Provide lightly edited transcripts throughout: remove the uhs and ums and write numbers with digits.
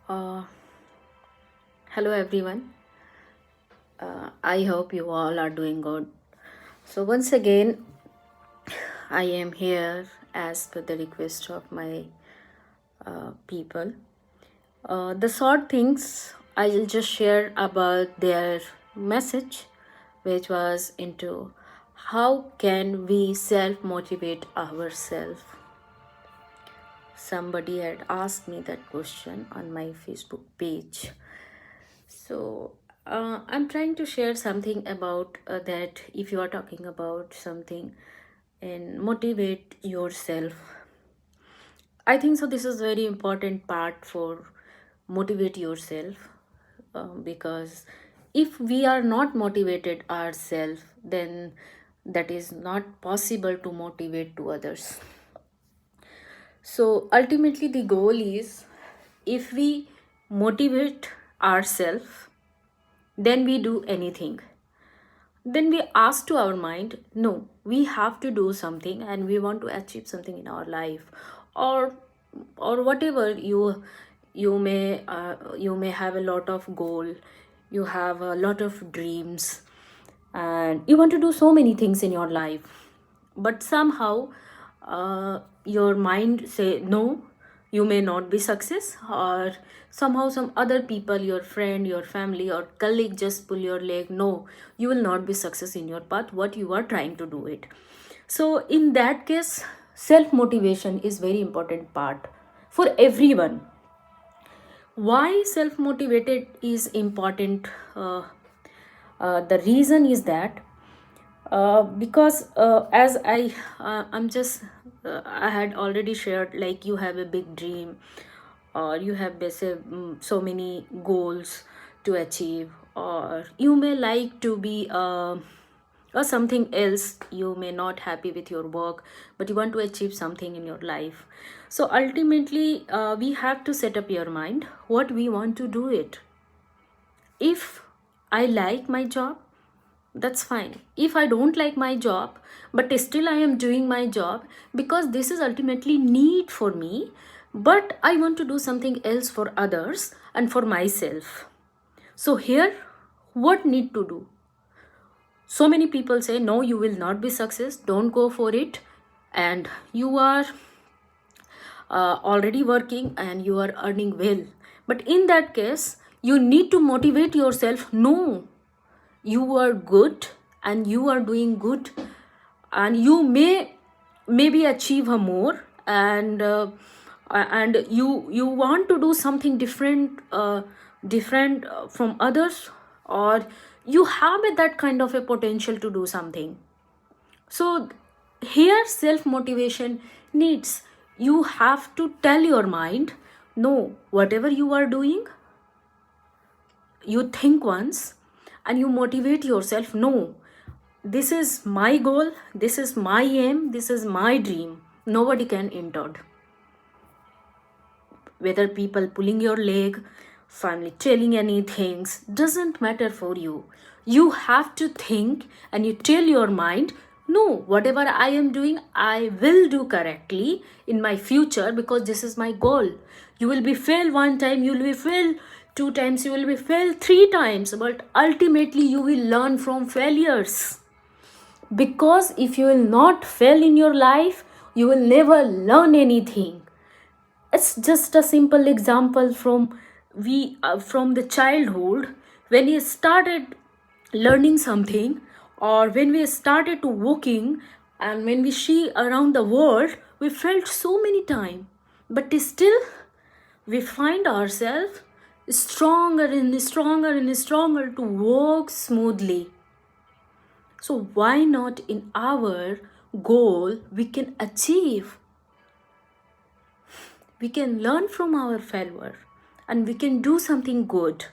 Uh, Hello everyone. I hope you all are doing good. So once again, I am here as per the request of my people. The short things I will just share about their message, which was into how can we self motivate ourselves. Somebody had asked me that question on my Facebook page. So, I'm trying to share something about that if you are talking about something and motivate yourself. I think so. This is very important part for motivate yourself because if we are not motivated ourselves, then that is not possible to motivate to others. So ultimately, the goal is if we motivate ourselves, then we do anything. Then we ask to our mind, no, we have to do something and we want to achieve something in our life, or whatever you may have a lot of goal, you have a lot of dreams, and you want to do so many things in your life, but somehow your mind say no, you may not be success, or somehow some other people, your friend, your family, or colleague just pull your leg, no, you will not be success in your path what you are trying to do it. So in that case, self motivation is very important part for everyone. Why self motivated is important? The reason is that because as I'm just I had already shared, like you have a big dream, or you have so many goals to achieve, or you may like to be or something else, you may not happy with your work, but you want to achieve something in your life. So ultimately we have to set up your mind what we want to do it. If I like my job, that's fine. If I don't like my job, but still I am doing my job because this is ultimately need for me, but I want to do something else for others and for myself. So here, what need to do? So many people say no, you will not be success, don't go for it, and you are already working and you are earning well. But in that case, you need to motivate yourself. No, you are good and you are doing good, and you may maybe achieve a more, and you want to do something different from others, or you have that kind of a potential to do something. So here self motivation needs, you have to tell your mind, no, whatever you are doing, you think once and you motivate yourself, no, this is my goal, this is my aim, this is my dream, nobody can interrupt. Whether people pulling your leg, family telling anything, doesn't matter for you. You have to think and you tell your mind, no, whatever I am doing, I will do correctly in my future because this is my goal. You will be fail one time, you will be fail two times, you will be fail three times, but ultimately you will learn from failures. Because if you will not fail in your life, you will never learn anything. It's just a simple example from the childhood, when we started learning something, or when we started to walking, and when we see around the world, we felt so many time, but still we find ourselves stronger and stronger and stronger to walk smoothly. So why not in our goal we can achieve? We can learn from our failure and we can do something good.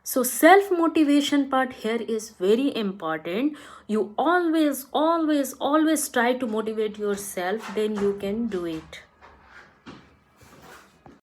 So self motivation part here is very important. You always try to motivate yourself, then you can do it.